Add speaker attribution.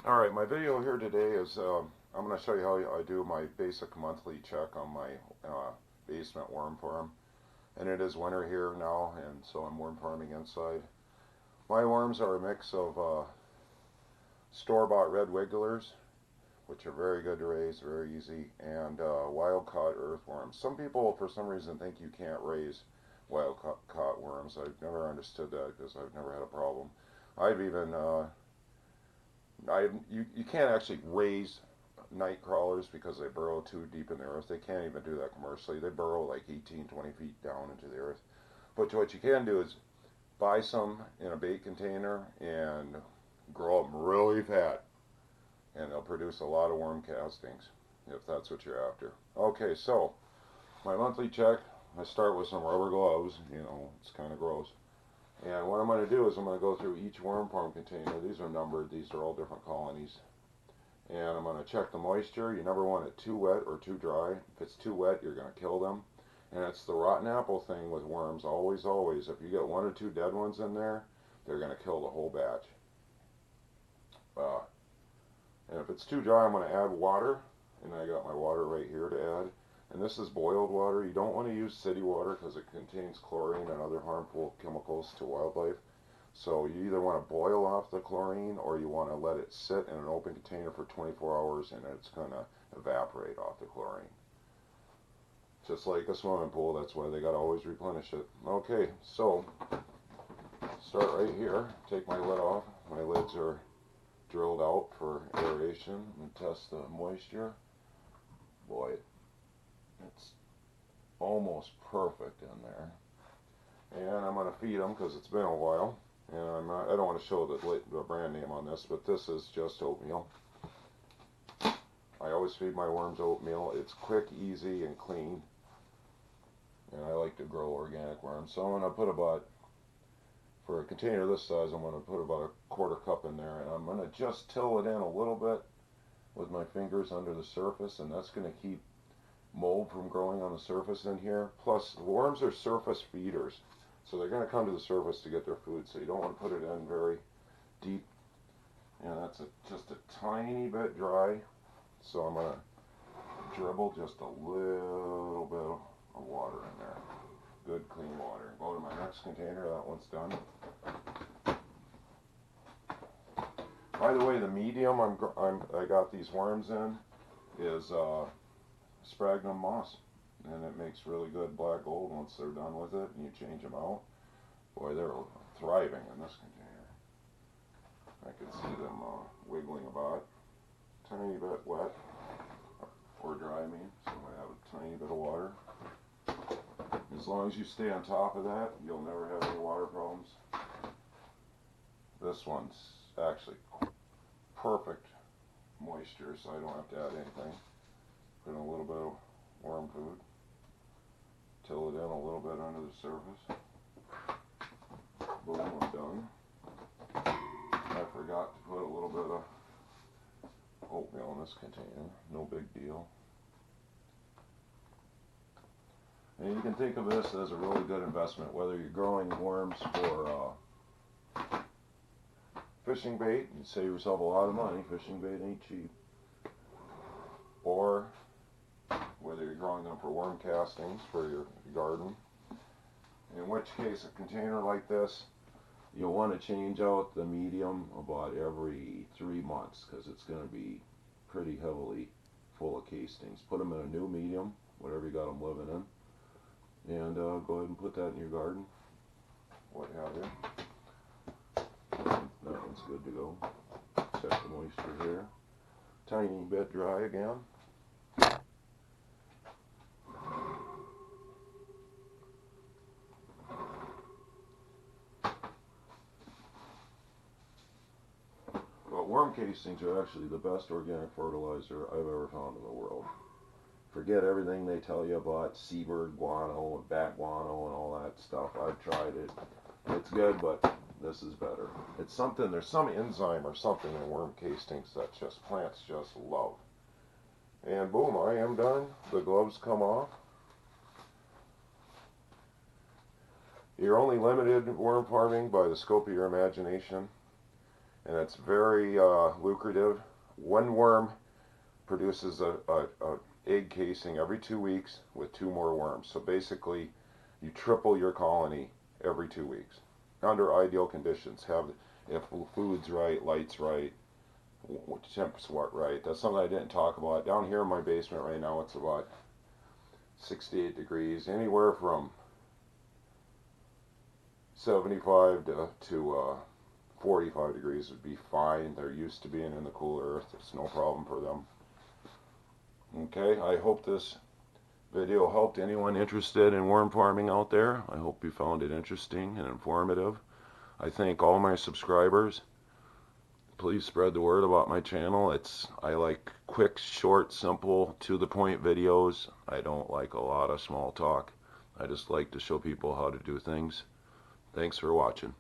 Speaker 1: Alright, my video here today is I'm going to show you how I do my basic monthly check on my basement worm farm. And it is winter here now, and so I'm worm farming inside. My worms are a mix of store-bought red wigglers, which are very good to raise, very easy, and wild-caught earthworms. Some people, for some reason, think you can't raise wild-caught worms. I've never understood that because I've never had a problem. I've even you can't actually raise night crawlers because they burrow too deep in the earth. They can't even do that commercially. They burrow like 18, 20 feet down into the earth. But what you can do is buy some in a bait container and grow them really fat. And they'll produce a lot of worm castings if that's what you're after. Okay, so my monthly check, I start with some rubber gloves. You know, it's kind of gross. And what I'm going to do is I'm going to go through each worm farm container. These are numbered. These are all different colonies. And I'm going to check the moisture. You never want it too wet or too dry. If it's too wet, you're going to kill them. And it's the rotten apple thing with worms. Always, always. If you get one or two dead ones in there, they're going to kill the whole batch. And if it's too dry, I'm going to add water. And I got my water right here to add. And this is boiled water. You don't want to use city water because it contains chlorine and other harmful chemicals to wildlife. So you either want to boil off the chlorine or you want to let it sit in an open container for 24 hours and it's going to evaporate off the chlorine. Just like a swimming pool, that's why they got to always replenish it. Okay, so start right here. Take my lid off. My lids are drilled out for aeration and test the moisture. Boy, it's almost perfect in there. And I'm going to feed them because it's been a while. And I don't want to show the brand name on this, but this is just oatmeal. I always feed my worms oatmeal. It's quick, easy, and clean. And I like to grow organic worms. So I'm going to put about, for a container this size, I'm going to put about a quarter cup in there. And I'm going to just till it in a little bit with my fingers under the surface. And that's going to keep mold from growing on the surface in here. Plus, worms are surface feeders. So they're going to come to the surface to get their food. So you don't want to put it in very deep. And that's just a tiny bit dry. So I'm going to dribble just a little bit of water in there. Good clean water. Go to my next container. That one's done. By the way, the medium I got these worms in is sphagnum moss. And it makes really good black gold once they're done with it and you change them out. Boy, they're thriving in this container. I can see them wiggling about. Tiny bit wet, or dry I mean, so I have a tiny bit of water. As long as you stay on top of that, you'll never have any water problems. This one's actually perfect moisture, so I don't have to add anything. Put in a little bit of worm food. Till it in a little bit under the surface. Boom, I'm done. I forgot to put a little bit of oatmeal in this container. No big deal. And you can think of this as a really good investment, whether you're growing worms for fishing bait, you save yourself a lot of money. Fishing bait ain't cheap. Or whether you're growing them for worm castings for your garden. In which case, a container like this, you'll want to change out the medium about every 3 months because it's going to be pretty heavily full of castings. Put them in a new medium, whatever you got them living in, and go ahead and put that in your garden. What have you. That one's good to go. Check the moisture here. Tiny bit dry again. Worm castings are actually the best organic fertilizer I've ever found in the world. Forget everything they tell you about seabird guano and bat guano and all that stuff. I've tried it. It's good, but this is better. It's something, there's some enzyme or something in worm castings that just plants just love. And boom, I am done. The gloves come off. You're only limited worm farming by the scope of your imagination. and it's very lucrative. One worm produces a egg casing every 2 weeks with 2 more worms. So basically, you triple your colony every 2 weeks under ideal conditions. If food's right, light's right, temps right. That's something I didn't talk about. Down here in my basement right now, it's about 68 degrees, anywhere from 75 to 45 degrees would be fine. They're used to being in the cool earth. It's no problem for them. Okay, I hope this video helped anyone interested in worm farming out there. I hope you found it interesting and informative. I thank all my subscribers. Please spread the word about my channel. I like quick, short, simple, to the point videos. I don't like a lot of small talk. I just like to show people how to do things. Thanks for watching.